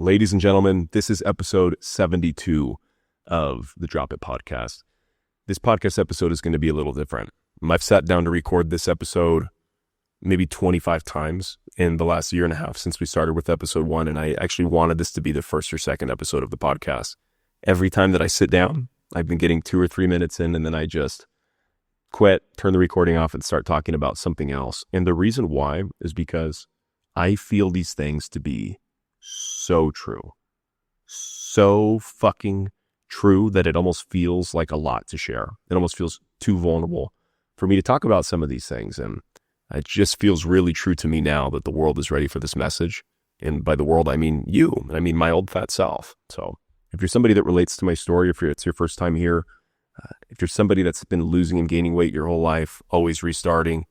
Ladies and gentlemen, this is episode 72 of the Drop It podcast. This podcast episode is going to be a little different. I've sat down to record this episode maybe 25 times in the last year and a half since we started with episode 1, and I actually wanted this to be the first or second episode of the podcast. Every time that I sit down, I've been getting 2 or 3 minutes in, and then I just quit, turn the recording off, and start talking about something else. And the reason why is because I feel these things to be so true. So fucking true that it almost feels like a lot to share. It almost feels too vulnerable for me to talk about some of these things. And it just feels really true to me now that the world is ready for this message. And by the world, I mean you. I mean my old fat self. So if you're somebody that relates to my story, if it's your first time here, if you're somebody that's been losing and gaining weight your whole life, always restarting,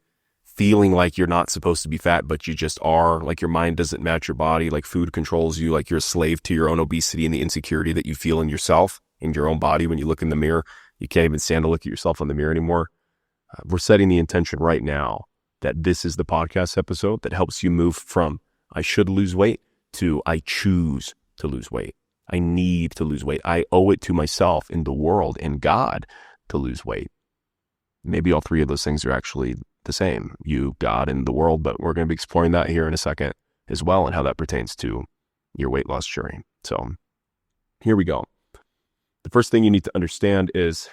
feeling like you're not supposed to be fat, but you just are, like your mind doesn't match your body, like food controls you, like you're a slave to your own obesity and the insecurity that you feel in yourself, in your own body. When you look in the mirror, you can't even stand to look at yourself in the mirror anymore. We're setting the intention right now that this is the podcast episode that helps you move from I should lose weight to I choose to lose weight. I need to lose weight. I owe it to myself and the world and God to lose weight. Maybe all three of those things are actually the same, you, God, and the world, but we're going to be exploring that here in a second as well and how that pertains to your weight loss journey. So here we go. The first thing you need to understand is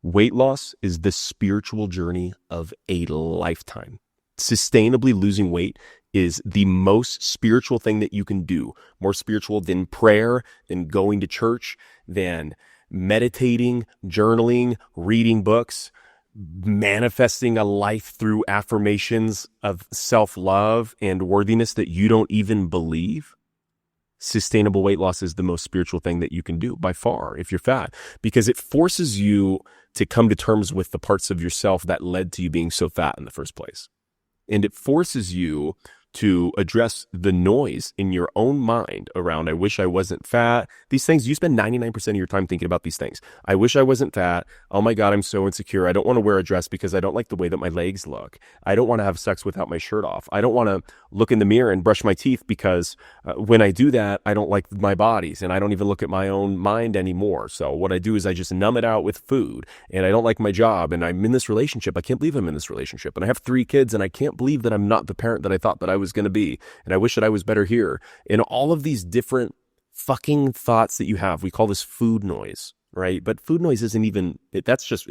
weight loss is the spiritual journey of a lifetime. Sustainably losing weight is the most spiritual thing that you can do, more spiritual than prayer, than going to church, than meditating, journaling, reading books, manifesting a life through affirmations of self-love and worthiness that you don't even believe. Sustainable weight loss is the most spiritual thing that you can do by far if you're fat, because it forces you to come to terms with the parts of yourself that led to you being so fat in the first place. And it forces you to address the noise in your own mind around, I wish I wasn't fat. These things, you spend 99% of your time thinking about these things. I wish I wasn't fat. Oh my God, I'm so insecure. I don't want to wear a dress because I don't like the way that my legs look. I don't want to have sex without my shirt off. I don't want to look in the mirror and brush my teeth because when I do that, I don't like my bodies and I don't even look at my own mind anymore. So what I do is I just numb it out with food, and I don't like my job, and I'm in this relationship. I can't believe I'm in this relationship, and I have 3 kids, and I can't believe that I'm not the parent that I thought that I was going to be, and I wish that I was better here. And all of these different fucking thoughts that you have, we call this food noise, right? But food noise isn't even, that's just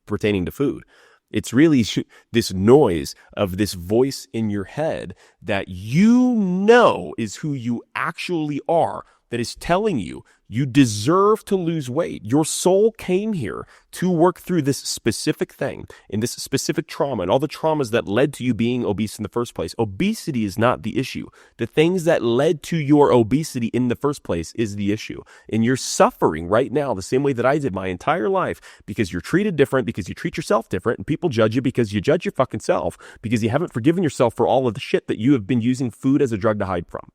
pertaining to food. It's really this noise of this voice in your head that you know is who you actually are, that is telling you you deserve to lose weight. Your soul came here to work through this specific thing and this specific trauma and all the traumas that led to you being obese in the first place. Obesity is not the issue. The things that led to your obesity in the first place is the issue. And you're suffering right now the same way that I did my entire life because you're treated different, because you treat yourself different, and people judge you because you judge your fucking self, because you haven't forgiven yourself for all of the shit that you have been using food as a drug to hide from.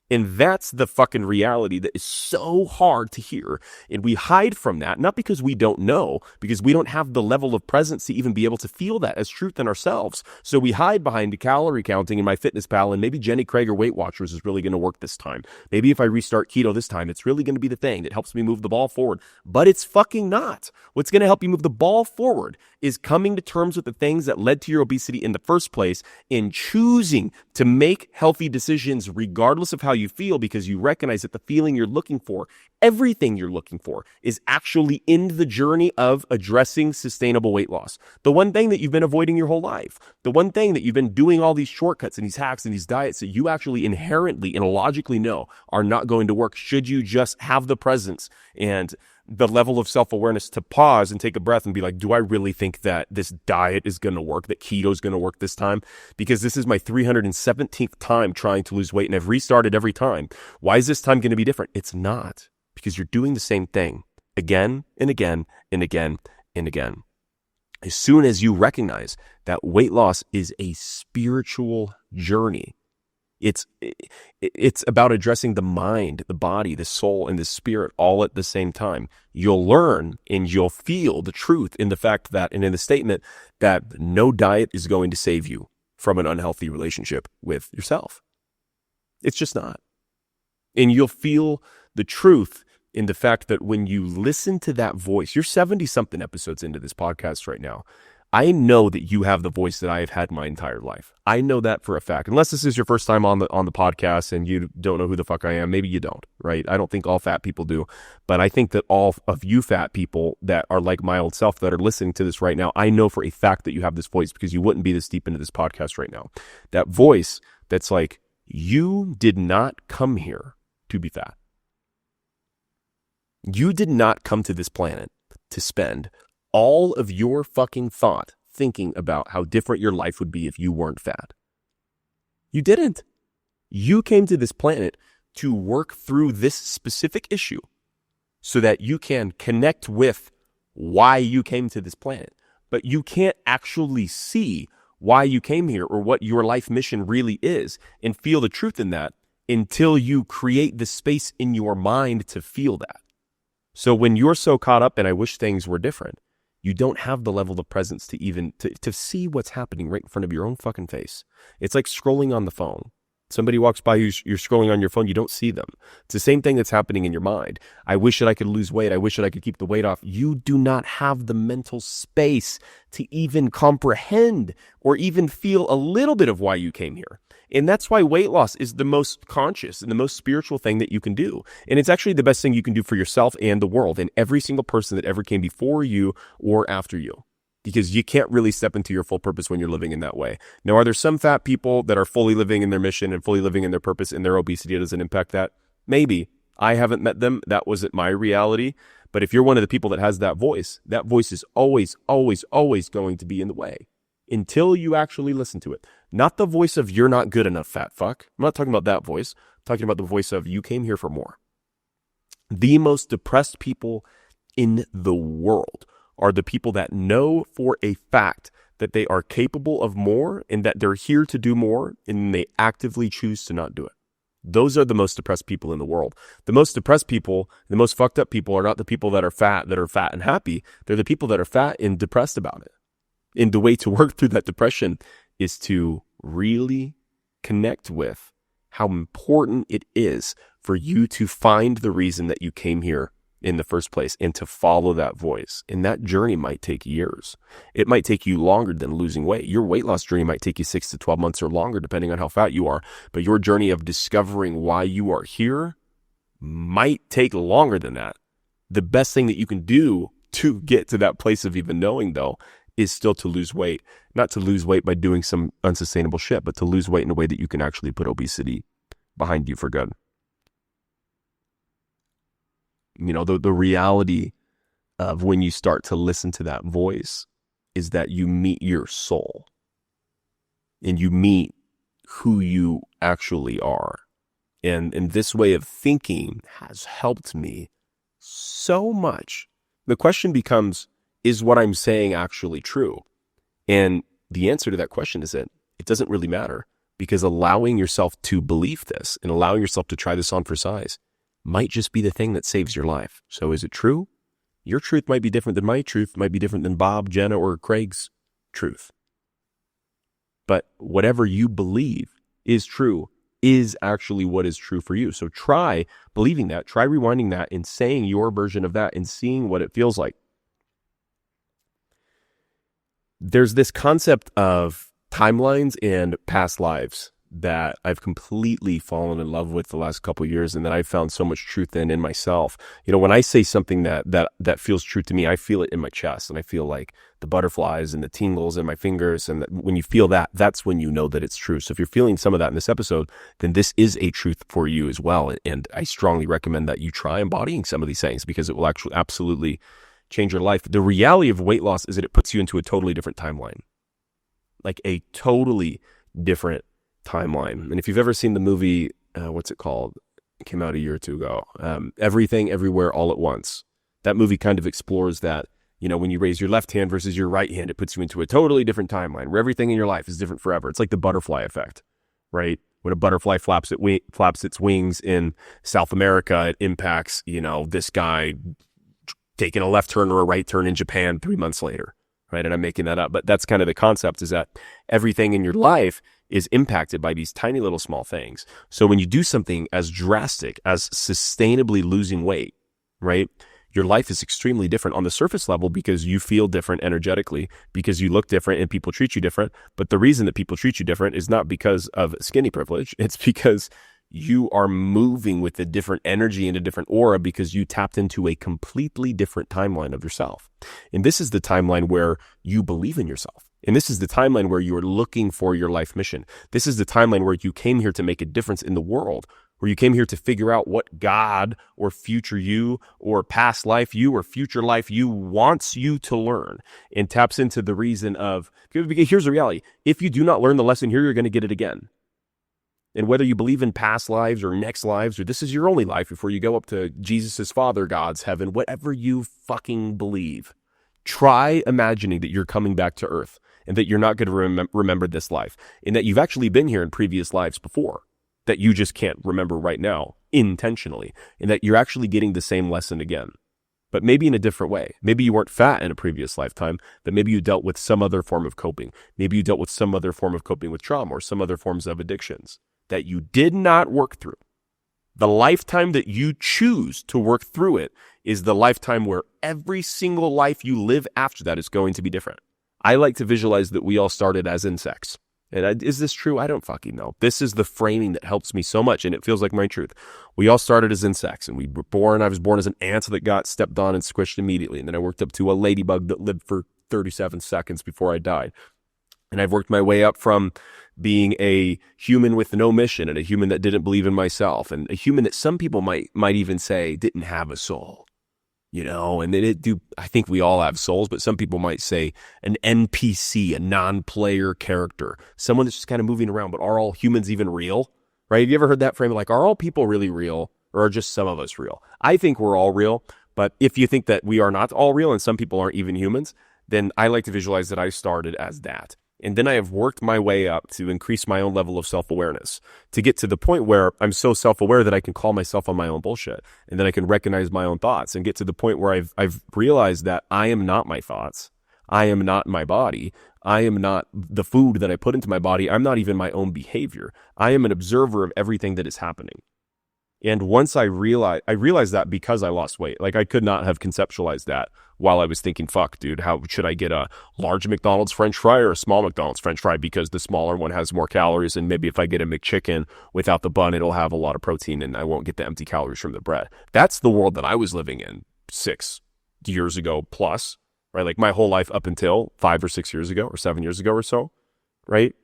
And that's the fucking reality that is so hard to hear. And we hide from that, not because we don't know, because we don't have the level of presence to even be able to feel that as truth in ourselves. So we hide behind the calorie counting in MyFitnessPal, and maybe Jenny Craig or Weight Watchers is really going to work this time. Maybe if I restart keto this time, it's really going to be the thing that helps me move the ball forward. But it's fucking not. What's going to help you move the ball forward is coming to terms with the things that led to your obesity in the first place and choosing to make healthy decisions regardless of how you feel, because you recognize that the feeling you're looking for, everything you're looking for, is actually in the journey of addressing sustainable weight loss. The one thing that you've been avoiding your whole life, the one thing that you've been doing all these shortcuts and these hacks and these diets that you actually inherently and logically know are not going to work should you just have the presence and the level of self-awareness to pause and take a breath and be like, do I really think that this diet is going to work, that keto is going to work this time? Because this is my 317th time trying to lose weight and I've restarted every time. Why is this time going to be different? It's not, because you're doing the same thing again and again and again and again. As soon as you recognize that weight loss is a spiritual journey, it's about addressing the mind, the body, the soul, and the spirit all at the same time. You'll learn and you'll feel the truth in the fact that, and in the statement that no diet is going to save you from an unhealthy relationship with yourself. It's just not. And you'll feel the truth in the fact that when you listen to that voice, you're 70-something episodes into this podcast right now. I know that you have the voice that I have had my entire life. I know that for a fact. Unless this is your first time on the podcast and you don't know who the fuck I am, maybe you don't, right? I don't think all fat people do. But I think that all of you fat people that are like my old self that are listening to this right now, I know for a fact that you have this voice because you wouldn't be this deep into this podcast right now. That voice that's like, you did not come here to be fat. You did not come to this planet to spend all of your fucking thought thinking about how different your life would be if you weren't fat. You didn't. You came to this planet to work through this specific issue so that you can connect with why you came to this planet. But you can't actually see why you came here or what your life mission really is and feel the truth in that until you create the space in your mind to feel that. So when you're so caught up and I wish things were different, you don't have the level of presence to even to see what's happening right in front of your own fucking face. It's like scrolling on the phone. Somebody walks by you, you're scrolling on your phone, you don't see them. It's the same thing that's happening in your mind. I wish that I could lose weight. I wish that I could keep the weight off. You do not have the mental space to even comprehend or even feel a little bit of why you came here. And that's why weight loss is the most conscious and the most spiritual thing that you can do. And it's actually the best thing you can do for yourself and the world and every single person that ever came before you or after you. Because you can't really step into your full purpose when you're living in that way. Now, are there some fat people that are fully living in their mission and fully living in their purpose and their obesity doesn't impact that? Maybe. I haven't met them. That wasn't my reality. But if you're one of the people that has that voice is always, always, always going to be in the way until you actually listen to it. Not the voice of you're not good enough, fat fuck. I'm not talking about that voice. I'm talking about the voice of you came here for more. The most depressed people in the world are the people that know for a fact that they are capable of more and that they're here to do more and they actively choose to not do it. Those are the most depressed people in the world. The most depressed people, the most fucked up people are not the people that are fat and happy. They're the people that are fat and depressed about it. And the way to work through that depression is to really connect with how important it is for you to find the reason that you came here in the first place and to follow that voice. And that journey might take years. It might take you longer than losing weight. Your weight loss journey might take you 6 to 12 months or longer, depending on how fat you are. But your journey of discovering why you are here might take longer than that. The best thing that you can do to get to that place of even knowing, though, is still to lose weight. Not to lose weight by doing some unsustainable shit, but to lose weight in a way that you can actually put obesity behind you for good. You know, the reality of when you start to listen to that voice is that you meet your soul and you meet who you actually are. And this way of thinking has helped me so much. The question becomes, is what I'm saying actually true? And the answer to that question is that it doesn't really matter, because allowing yourself to believe this and allowing yourself to try this on for size might just be the thing that saves your life. So is it true? Your truth might be different than my truth, might be different than Bob, Jenna, or Craig's truth. But whatever you believe is true is actually what is true for you. So try believing that, try rewinding that and saying your version of that and seeing what it feels like. There's this concept of timelines and past lives that I've completely fallen in love with the last couple of years and that I've found so much truth in myself. You know, when I say something that feels true to me, I feel it in my chest and I feel like the butterflies and the tingles in my fingers. And when you feel that, that's when you know that it's true. So if you're feeling some of that in this episode, then this is a truth for you as well. And I strongly recommend that you try embodying some of these things because it will actually absolutely change your life. The reality of weight loss is that it puts you into a totally different timeline, like a totally different timeline. And if you've ever seen the movie, what's it called? It came out a year or two ago. Everything, Everywhere, All at Once. That movie kind of explores that, you know, when you raise your left hand versus your right hand, it puts you into a totally different timeline where everything in your life is different forever. It's like the butterfly effect, right? When a butterfly flaps its wings in South America, it impacts, you know, this guy taking a left turn or a right turn in Japan 3 months later, right? And I'm making that up, but that's kind of the concept, is that everything in your life is impacted by these tiny little small things. So when you do something as drastic as sustainably losing weight, right? Your life is extremely different on the surface level because you feel different energetically, because you look different and people treat you different. But the reason that people treat you different is not because of skinny privilege. It's because you are moving with a different energy and a different aura because you tapped into a completely different timeline of yourself. And this is the timeline where you believe in yourself. And this is the timeline where you are looking for your life mission. This is the timeline where you came here to make a difference in the world, where you came here to figure out what God or future you or past life you or future life you wants you to learn, and taps into the reason of, here's the reality. If you do not learn the lesson here, you're going to get it again. And whether you believe in past lives or next lives, or this is your only life before you go up to Jesus's Father, God's heaven, whatever you fucking believe, try imagining that you're coming back to earth and that you're not going to remember this life, and that you've actually been here in previous lives before, that you just can't remember right now intentionally, and that you're actually getting the same lesson again, but maybe in a different way. Maybe you weren't fat in a previous lifetime, but maybe you dealt with some other form of coping. Maybe you dealt with some other form of coping with trauma or some other forms of addictions that you did not work through. The lifetime that you choose to work through it is the lifetime where every single life you live after that is going to be different. I like to visualize that we all started as insects. And is this true? I don't fucking know. This is the framing that helps me so much, and it feels like my truth. We all started as insects, and we were born. I was born as an ant that got stepped on and squished immediately. And then I worked up to a ladybug that lived for 37 seconds before I died. And I've worked my way up from being a human with no mission, and a human that didn't believe in myself, and a human that some people might even say didn't have a soul. You know, and I think we all have souls, but some people might say an NPC, a non-player character, someone that's just kind of moving around. But are all humans even real? Right? Have you ever heard that frame? Like, are all people really real, or are just some of us real? I think we're all real, but if you think that we are not all real and some people aren't even humans, then I like to visualize that I started as that. And then I have worked my way up to increase my own level of self-awareness, to get to the point where I'm so self-aware that I can call myself on my own bullshit. And then I can recognize my own thoughts and get to the point where I've realized that I am not my thoughts. I am not my body. I am not the food that I put into my body. I'm not even my own behavior. I am an observer of everything that is happening. And once I realized that because I lost weight, like I could not have conceptualized that while I was thinking, fuck, dude, how should I get a large McDonald's French fry or a small McDonald's French fry? Because the smaller one has more calories, and maybe if I get a McChicken without the bun, it'll have a lot of protein and I won't get the empty calories from the bread. That's the world that I was living in 6 years ago plus, right? Like my whole life up until 5 or 6 years ago or 7 years ago or so, right?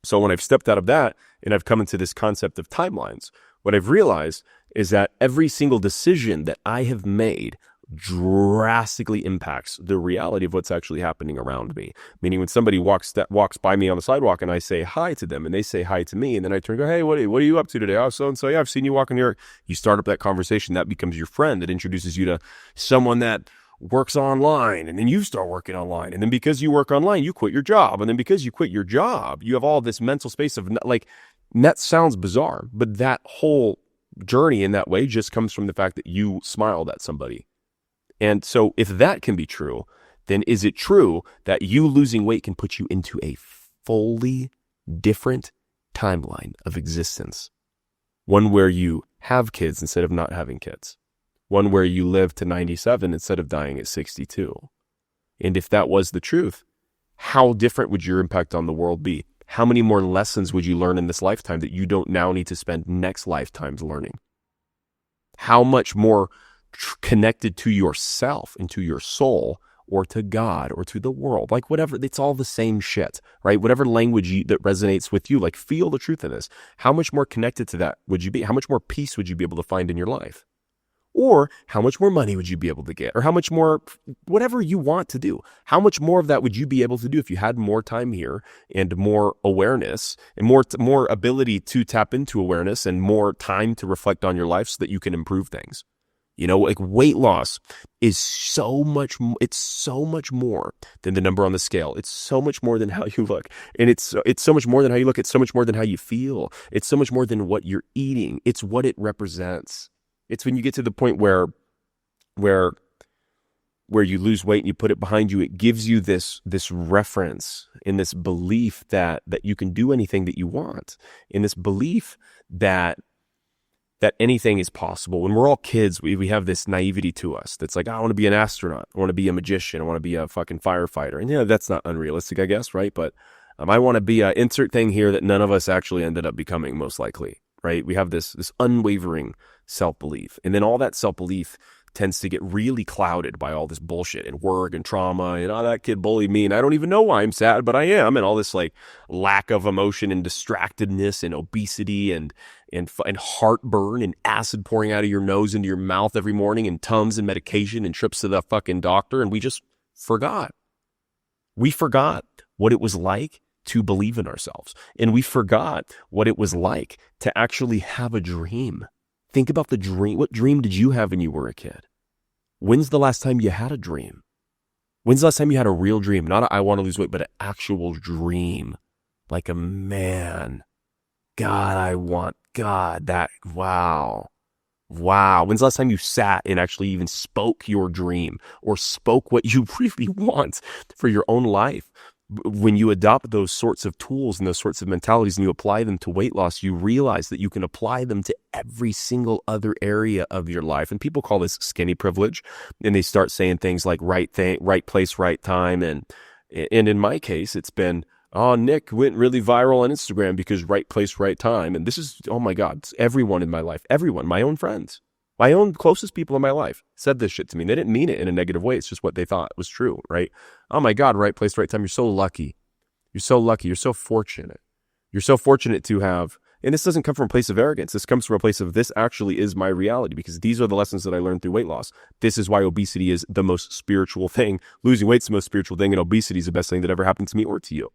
So when I've stepped out of that and I've come into this concept of timelines, what I've realized is that every single decision that I have made drastically impacts the reality of what's actually happening around me. Meaning when somebody walks by me on the sidewalk and I say hi to them and they say hi to me, and then I turn and go, hey, what are you up to today? Oh, so-and-so, yeah, I've seen you walking here. You start up that conversation. That becomes your friend. That introduces you to someone that works online, and then you start working online. And then because you work online, you quit your job. And then because you quit your job, you have all this mental space of like, that sounds bizarre, but that whole journey in that way just comes from the fact that you smiled at somebody. And so if that can be true, then is it true that you losing weight can put you into a fully different timeline of existence? One where you have kids instead of not having kids. One where you live to 97 instead of dying at 62. And if that was the truth, how different would your impact on the world be? How many more lessons would you learn in this lifetime that you don't now need to spend next lifetimes learning? How much more connected to yourself and to your soul or to God or to the world, like whatever, it's all the same shit, right? Whatever language that resonates with you, like feel the truth in this. How much more connected to that would you be? How much more peace would you be able to find in your life? Or how much more money would you be able to get? Or how much more, whatever you want to do, how much more of that would you be able to do if you had more time here and more awareness and more ability to tap into awareness and more time to reflect on your life so that you can improve things? You know, like weight loss is it's so much more than the number on the scale. It's so much more than how you look. And it's so much more than how you look. It's so much more than how you feel. It's so much more than what you're eating. It's what it represents. It's when you get to the point where where you lose weight and you put it behind you, it gives you this reference in this belief that you can do anything that you want, in this belief that anything is possible. When we're all kids, we have this naivety to us that's like, I want to be an astronaut, I want to be a magician, I want to be a fucking firefighter. And that's not unrealistic, I guess, right? But I want to be a insert thing here that none of us actually ended up becoming, most likely, right? We have this unwavering self-belief. And then all that self-belief tends to get really clouded by all this bullshit and work and trauma and, oh, that kid bullied me and I don't even know why I'm sad, but I am, and all this like lack of emotion and distractedness and obesity and heartburn and acid pouring out of your nose into your mouth every morning and Tums and medication and trips to the fucking doctor. And we just forgot. We forgot what it was like to believe in ourselves. And we forgot what it was like to actually have a dream. Think about the dream. What dream did you have when you were a kid? When's the last time you had a dream? When's the last time you had a real dream? Not a, I want to lose weight, but an actual dream. Like a man. Wow. When's the last time you sat and actually even spoke your dream or spoke what you really want for your own life? When you adopt those sorts of tools and those sorts of mentalities and you apply them to weight loss, you realize that you can apply them to every single other area of your life. And people call this skinny privilege, and they start saying things like right place, right time. And in my case, it's been, oh, Nick went really viral on Instagram because right place, right time. And this is, oh my God, it's everyone in my life, everyone, my own friends, my own closest people in my life said this shit to me. They didn't mean it in a negative way. It's just what they thought was true, right? Oh my God, right place, right time. You're so lucky. You're so lucky. You're so fortunate. You're so fortunate to have, and this doesn't come from a place of arrogance. This comes from a place of, this actually is my reality, because these are the lessons that I learned through weight loss. This is why obesity is the most spiritual thing. Losing weight is the most spiritual thing, and obesity is the best thing that ever happened to me or to you.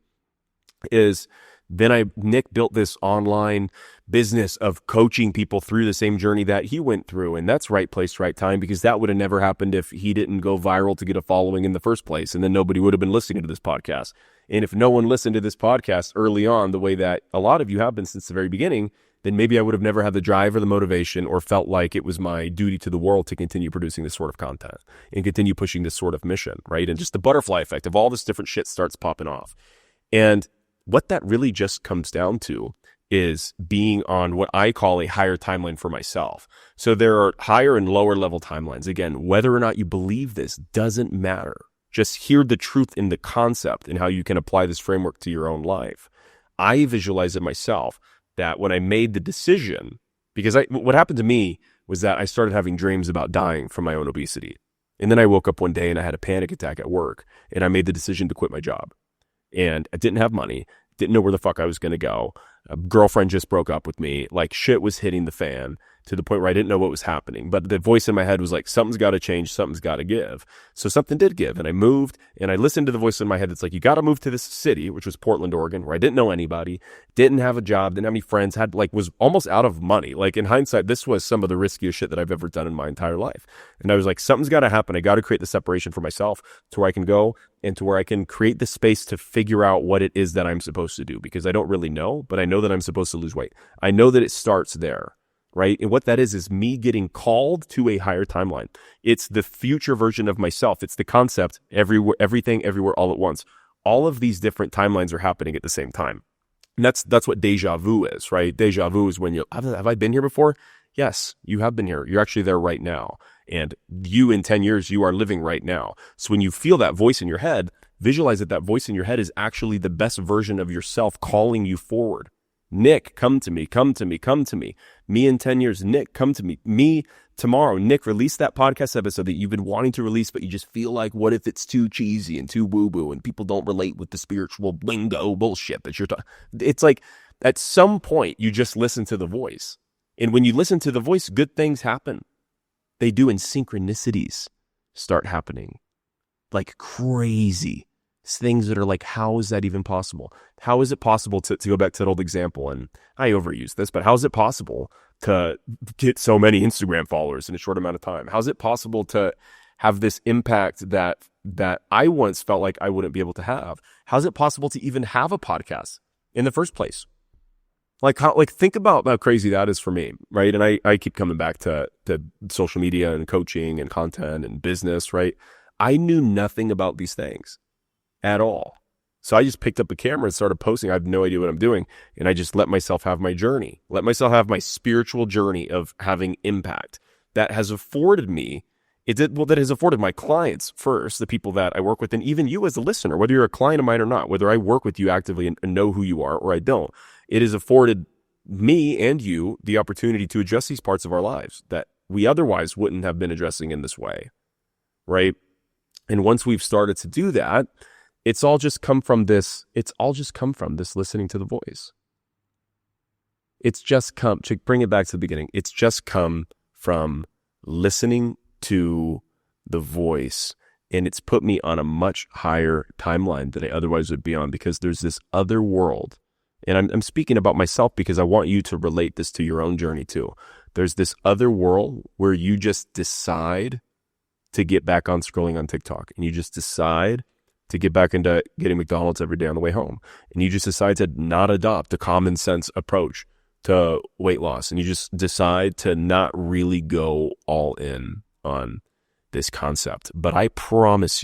Nick built this online business of coaching people through the same journey that he went through. And that's right place, right time, because that would have never happened if he didn't go viral to get a following in the first place. And then nobody would have been listening to this podcast. And if no one listened to this podcast early on, the way that a lot of you have been since the very beginning, then maybe I would have never had the drive or the motivation or felt like it was my duty to the world to continue producing this sort of content and continue pushing this sort of mission, right? And just the butterfly effect of all this different shit starts popping off. And what that really just comes down to is being on what I call a higher timeline for myself. So there are higher and lower level timelines. Again, whether or not you believe this doesn't matter. Just hear the truth in the concept and how you can apply this framework to your own life. I visualize it myself that when I made the decision, because what happened to me was that I started having dreams about dying from my own obesity. And then I woke up one day and I had a panic attack at work, and I made the decision to quit my job. And I didn't have money, didn't know where the fuck I was going to go. A girlfriend just broke up with me. Like, shit was hitting the fan to the point where I didn't know what was happening. But the voice in my head was like, something's got to change, something's got to give. So something did give, and I moved, and I listened to the voice in my head that's like, you got to move to this city, which was Portland, Oregon, where I didn't know anybody, didn't have a job, didn't have any friends, was almost out of money. Like, in hindsight, this was some of the riskiest shit that I've ever done in my entire life. And I was like, something's got to happen. I got to create the separation for myself to where I can go and to where I can create the space to figure out what it is that I'm supposed to do, because I don't really know, but I know that I'm supposed to lose weight. I know that it starts there, right? And what that is me getting called to a higher timeline. It's the future version of myself. It's the concept, everything, everywhere, all at once. All of these different timelines are happening at the same time. And that's what deja vu is, right? Deja vu is when have I been here before? Yes, you have been here. You're actually there right now. And you, in 10 years, you are living right now. So when you feel that voice in your head, visualize that voice in your head is actually the best version of yourself calling you forward. Nick, come to me, come to me, come to me. Me in 10 years, Nick, come to me. Me tomorrow, Nick, release that podcast episode that you've been wanting to release, but you just feel like, what if it's too cheesy and too woo-woo and people don't relate with the spiritual lingo bullshit that you're talking. It's like, at some point, you just listen to the voice. And when you listen to the voice, good things happen. They do, and synchronicities start happening like crazy. Things that are like, how is that even possible? How is it possible to go back to that old example? And I overuse this, but how is it possible to get so many Instagram followers in a short amount of time? How is it possible to have this impact that I once felt like I wouldn't be able to have? How is it possible to even have a podcast in the first place? Think about how crazy that is for me, right? And I keep coming back to social media and coaching and content and business, right? I knew nothing about these things at all. So I just picked up a camera and started posting. I have no idea what I'm doing. And I just let myself have my journey, let myself have my spiritual journey of having impact that has afforded me. That has afforded my clients first, the people that I work with, and even you as a listener, whether you're a client of mine or not, whether I work with you actively and know who you are or I don't, it has afforded me and you the opportunity to address these parts of our lives that we otherwise wouldn't have been addressing in this way, right? And once we've started to do that, it's all just come from this listening to the voice. It's just come, to bring it back to the beginning, it's just come from listening to the voice, and it's put me on a much higher timeline than I otherwise would be on, because there's this other world, and I'm speaking about myself because I want you to relate this to your own journey too. There's this other world where you just decide to get back on scrolling on TikTok, and you just decide to get back into getting McDonald's every day on the way home, and you just decide to not adopt a common sense approach to weight loss, and you just decide to not really go all in on this concept. But I promise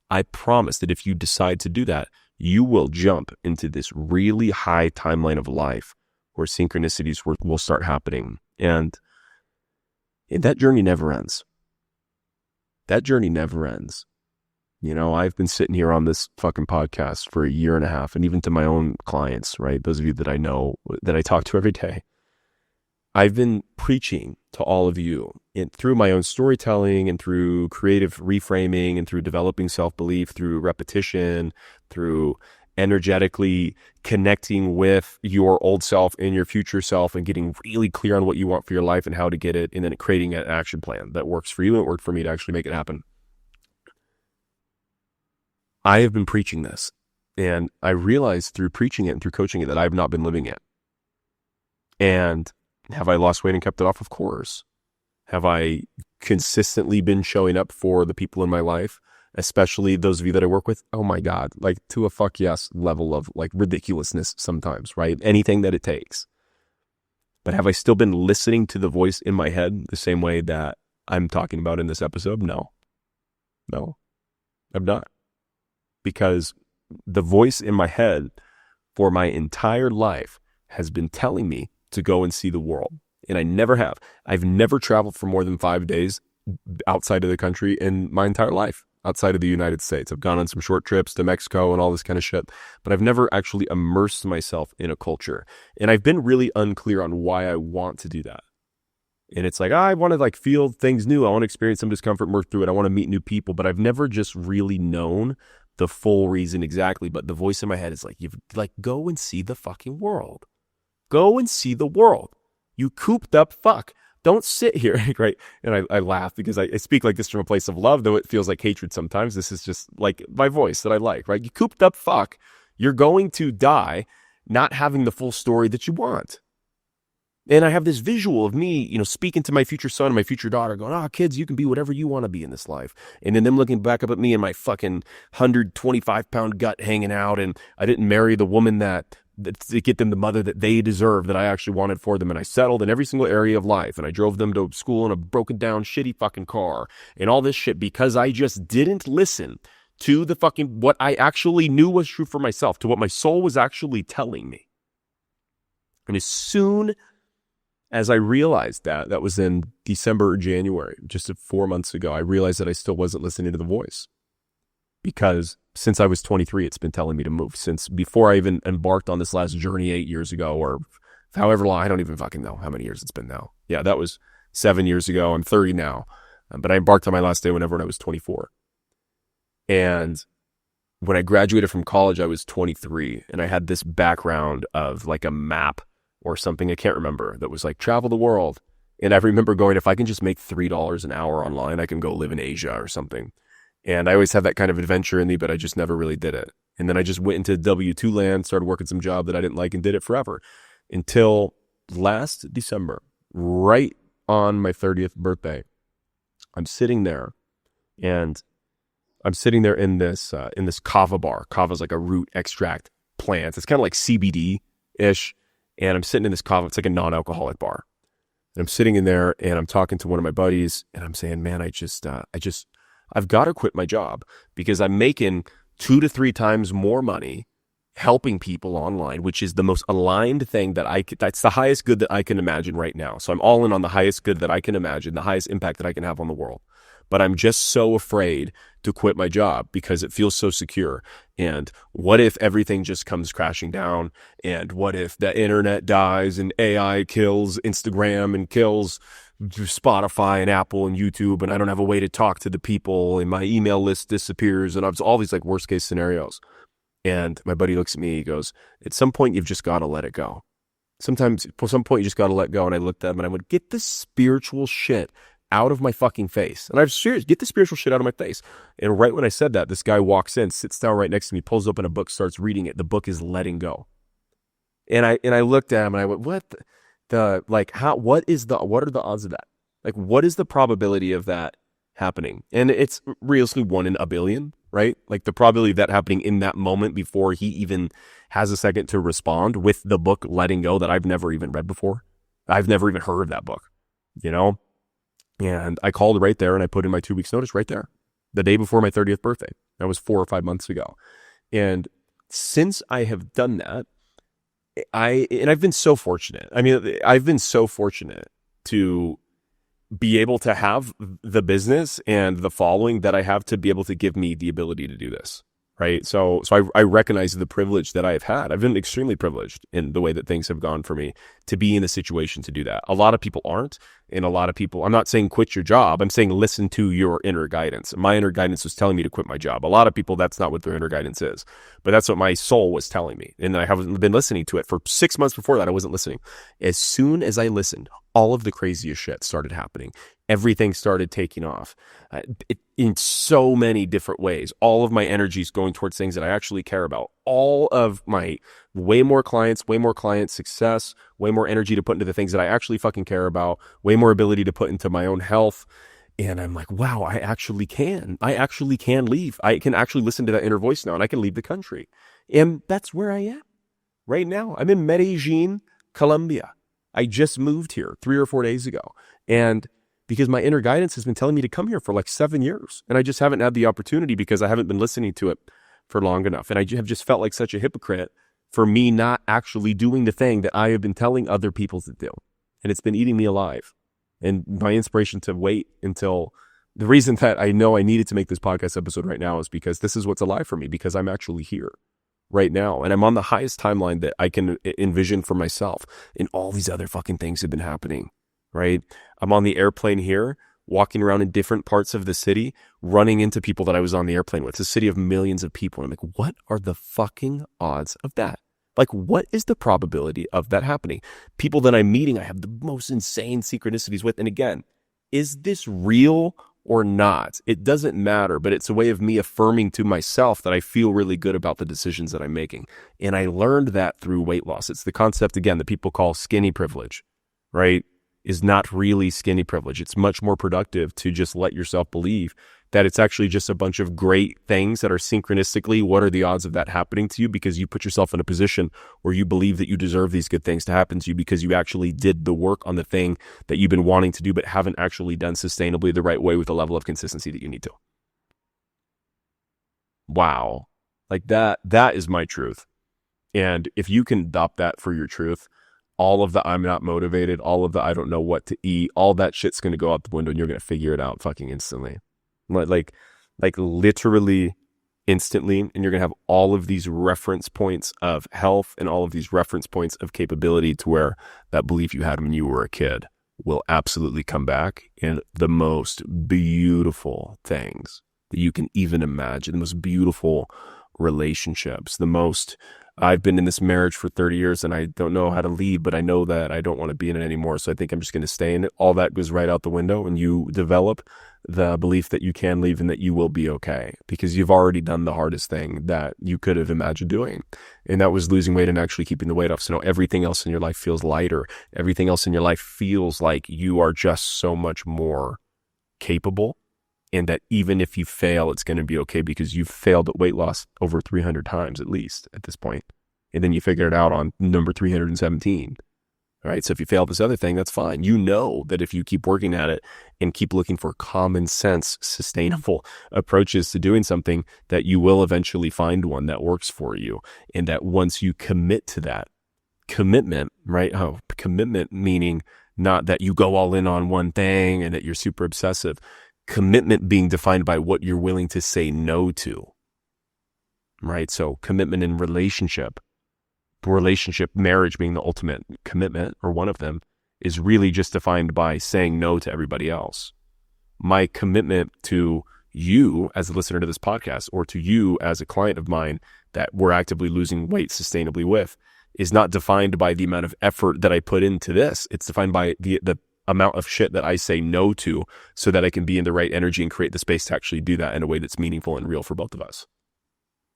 that if you decide to do that, you will jump into this really high timeline of life where synchronicities will start happening. And that journey never ends. That journey never ends. You know, I've been sitting here on this fucking podcast for a year and a half, and even to my own clients, right? Those of you that I know, that I talk to every day, I've been preaching to all of you through my own storytelling and through creative reframing and through developing self-belief, through repetition, through energetically connecting with your old self and your future self and getting really clear on what you want for your life and how to get it, and then creating an action plan that works for you and it worked for me to actually make it happen. I have been preaching this, and I realized through preaching it and through coaching it that I have not been living it. And have I lost weight and kept it off? Of course. Have I consistently been showing up for the people in my life, especially those of you that I work with? Oh my God, like to a fuck yes level of like ridiculousness sometimes, right? Anything that it takes. But have I still been listening to the voice in my head the same way that I'm talking about in this episode? No, I'm not. Because the voice in my head for my entire life has been telling me to go and see the world. And I never have. I've never traveled for more than 5 days outside of the country in my entire life, outside of the United States. I've gone on some short trips to Mexico and all this kind of shit, but I've never actually immersed myself in a culture. And I've been really unclear on why I want to do that. And it's like, I want to like feel things new. I want to experience some discomfort, work through it. I want to meet new people, but I've never just really known the full reason exactly. But the voice in my head is like, you've like, go and see the fucking world. Go and see the world. You cooped up fuck. Don't sit here, right? And I laugh because I speak like this from a place of love, though it feels like hatred sometimes. This is just like my voice that I like, right? You cooped up fuck. You're going to die not having the full story that you want. And I have this visual of me, you know, speaking to my future son and my future daughter going, kids, you can be whatever you want to be in this life. And then them looking back up at me and my fucking 125-pound gut hanging out. And I didn't marry the woman to get them the mother that they deserve, that I actually wanted for them. And I settled in every single area of life. And I drove them to school in a broken down, shitty fucking car and all this shit because I just didn't listen to the fucking, what I actually knew was true for myself, to what my soul was actually telling me. And as soon as I realized that was in December or January, just 4 months ago, I realized that I still wasn't listening to the voice. Because since I was 23, it's been telling me to move. Since before I even embarked on this last journey 8 years ago, or however long, I don't even fucking know how many years it's been now. Yeah, that was 7 years ago. I'm 30 now. But I embarked on my last day when I was 24. And when I graduated from college, I was 23. And I had this background of like a map or something, I can't remember, that was like travel the world. And I remember going, if I can just make $3 an hour online, I can go live in Asia or something. And I always had that kind of adventure in me, but I just never really did it. And then I just went into W-2 land, started working some job that I didn't like and did it forever. Until last December, right on my 30th birthday, I'm sitting there and I'm sitting there in this kava bar. Kava is like a root extract plant. It's kind of like CBD-ish. And I'm sitting in this kava. It's like a non-alcoholic bar. And I'm sitting in there and I'm talking to one of my buddies and I'm saying, man, I I've got to quit my job because I'm making 2 to 3 times more money helping people online, which is the most aligned thing that's the highest good that I can imagine right now. So I'm all in on the highest good that I can imagine, the highest impact that I can have on the world. But I'm just so afraid to quit my job because it feels so secure. And what if everything just comes crashing down? And what if the internet dies and AI kills Instagram and kills Spotify and Apple and YouTube, and I don't have a way to talk to the people, and my email list disappears, and I have all these like worst case scenarios. And my buddy looks at me, he goes, at some point, you've just got to let it go. Sometimes, at some point, you just got to let go. And I looked at him and I went, get the spiritual shit out of my fucking face. And I'm serious, get the spiritual shit out of my face. And right when I said that, this guy walks in, sits down right next to me, pulls open a book, starts reading it. The book is Letting Go. And I looked at him and I went, what what are the odds of that? Like, what is the probability of that happening? And it's realistically 1 in a billion. Right? Like the probability of that happening in that moment before he even has a second to respond with the book Letting Go that I've never even read before. I've never even heard of that book, And I called right there and I put in my 2 weeks notice right there, the day before my 30th birthday. That was 4 or 5 months ago. And since I have done that, I've been so fortunate. I mean, I've been so fortunate to be able to have the business and the following that I have to be able to give me the ability to do this. Right. So I recognize the privilege that I have had. I've been extremely privileged in the way that things have gone for me to be in the situation to do that. A lot of people aren't. And a lot of people, I'm not saying quit your job. I'm saying listen to your inner guidance. My inner guidance was telling me to quit my job. A lot of people, that's not what their inner guidance is. But that's what my soul was telling me. And I haven't been listening to it for 6 months before that. I wasn't listening. As soon as I listened, all of the craziest shit started happening. Everything started taking off in so many different ways. All of my energy is going towards things that I actually care about. All of my way more client success, way more energy to put into the things that I actually fucking care about, way more ability to put into my own health. And I'm like, wow, I actually can leave. I can actually listen to that inner voice now and I can leave the country. And that's where I am right now. I'm in Medellin, Colombia. I just moved here 3 or 4 days ago. And because my inner guidance has been telling me to come here for like 7 years. And I just haven't had the opportunity because I haven't been listening to it for long enough. And I have just felt like such a hypocrite for me not actually doing the thing that I have been telling other people to do. And it's been eating me alive. And my inspiration to wait until the reason that I know I needed to make this podcast episode right now is because this is what's alive for me, because I'm actually here right now. And I'm on the highest timeline that I can envision for myself. And all these other fucking things have been happening. Right? I'm on the airplane here, walking around in different parts of the city, running into people that I was on the airplane with. It's a city of millions of people. And I'm like, what are the fucking odds of that? Like, what is the probability of that happening? People that I'm meeting, I have the most insane synchronicities with. And again, is this real or not? It doesn't matter, but it's a way of me affirming to myself that I feel really good about the decisions that I'm making. And I learned that through weight loss. It's the concept, again, that people call skinny privilege, right? Is not really skinny privilege. It's much more productive to just let yourself believe that it's actually just a bunch of great things that are synchronistically, what are the odds of that happening to you? Because you put yourself in a position where you believe that you deserve these good things to happen to you because you actually did the work on the thing that you've been wanting to do, but haven't actually done sustainably the right way with the level of consistency that you need to. Wow. Like that is my truth. And if you can adopt that for your truth, all of the I'm not motivated, all of the I don't know what to eat, all that shit's going to go out the window and you're going to figure it out fucking instantly. Like literally instantly. And you're going to have all of these reference points of health and all of these reference points of capability to where that belief you had when you were a kid will absolutely come back in the most beautiful things that you can even imagine, the most beautiful relationships, I've been in this marriage for 30 years and I don't know how to leave, but I know that I don't want to be in it anymore. So I think I'm just going to stay in it. All that goes right out the window and you develop the belief that you can leave and that you will be okay because you've already done the hardest thing that you could have imagined doing. And that was losing weight and actually keeping the weight off. So now everything else in your life feels lighter. Everything else in your life feels like you are just so much more capable. And that even if you fail, it's going to be okay because you've failed at weight loss over 300 times at least at this point. And then you figure it out on number 317, All right. So if you fail this other thing, that's fine. You know that if you keep working at it and keep looking for common sense, sustainable approaches to doing something, that you will eventually find one that works for you. And that once you commit to that commitment, right? Oh, commitment meaning not that you go all in on one thing and that you're super obsessive. Commitment being defined by what you're willing to say no to, right? So commitment in relationship, marriage being the ultimate commitment, or one of them, is really just defined by saying no to everybody else. My commitment to you as a listener to this podcast, or to you as a client of mine that we're actively losing weight sustainably with, is not defined by the amount of effort that I put into this. It's defined by the amount of shit that I say no to, so that I can be in the right energy and create the space to actually do that in a way that's meaningful and real for both of us.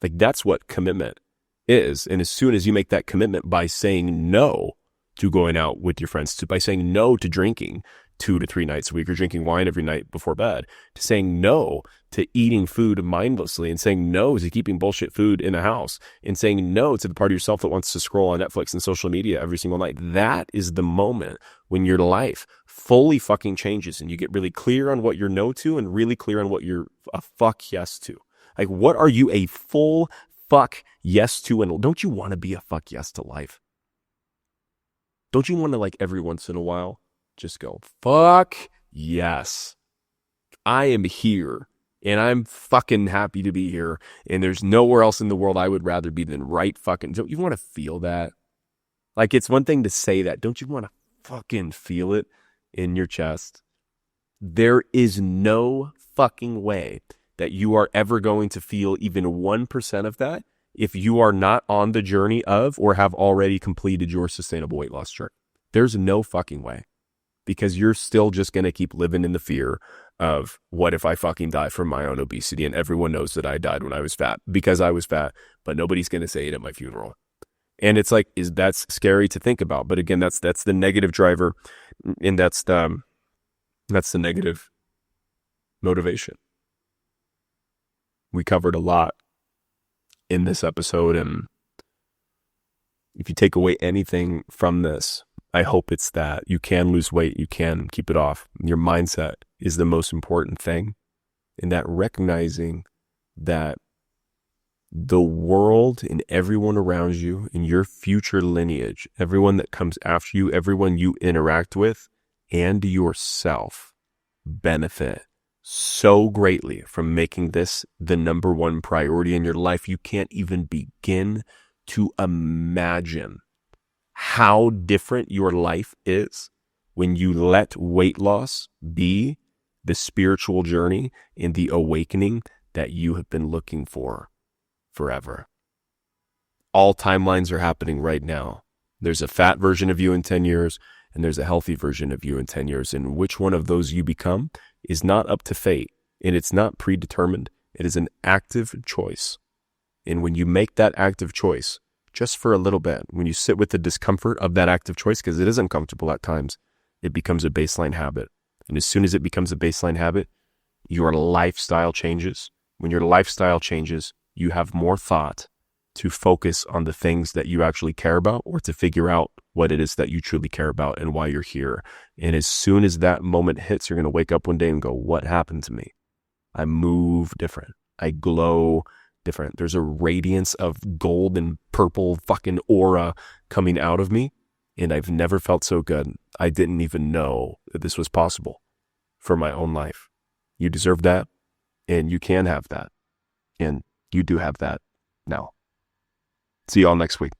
Like, that's what commitment is. And as soon as you make that commitment by saying no to going out with your friends, by saying no to drinking 2 to 3 nights a week, or drinking wine every night before bed, to saying no to eating food mindlessly, and saying no to keeping bullshit food in the house, and saying no to the part of yourself that wants to scroll on Netflix and social media every single night, that is the moment when your life fully fucking changes and you get really clear on what you're no to and really clear on what you're a fuck yes to. Like, what are you a full fuck yes to? And don't you want to be a fuck yes to life? Don't you want to, like, every once in a while just go, fuck yes, I am here and I'm fucking happy to be here, and there's nowhere else in the world I would rather be than right fucking. Don't you want to feel that? Like, it's one thing to say that. Don't you want to fucking feel it in your chest? There is no fucking way that you are ever going to feel even 1% of that if you are not on the journey of, or have already completed, your sustainable weight loss journey. There's no fucking way, because you're still just going to keep living in the fear of, what if I fucking die from my own obesity and everyone knows that I died when I was fat because I was fat, but nobody's going to say it at my funeral. And it's like, that's scary to think about. But again, that's the negative driver, and that's the negative motivation. We covered a lot in this episode, and if you take away anything from this, I hope it's that you can lose weight, you can keep it off. Your mindset is the most important thing, and that recognizing that the world and everyone around you in your future lineage, everyone that comes after you, everyone you interact with, and yourself benefit so greatly from making this the number one priority in your life. You can't even begin to imagine how different your life is when you let weight loss be the spiritual journey and the awakening that you have been looking for forever. All timelines are happening right now. There's a fat version of you in 10 years, and there's a healthy version of you in 10 years. And which one of those you become is not up to fate, and it's not predetermined. It is an active choice. And when you make that active choice, just for a little bit, when you sit with the discomfort of that active choice, because it is uncomfortable at times, it becomes a baseline habit. And as soon as it becomes a baseline habit, your lifestyle changes. When your lifestyle changes, you have more thought to focus on the things that you actually care about, or to figure out what it is that you truly care about and why you're here. And as soon as that moment hits, you're going to wake up one day and go, what happened to me? I move different. I glow different. There's a radiance of gold and purple fucking aura coming out of me. And I've never felt so good. I didn't even know that this was possible for my own life. You deserve that, and you can have that. And you do have that now. See you all next week.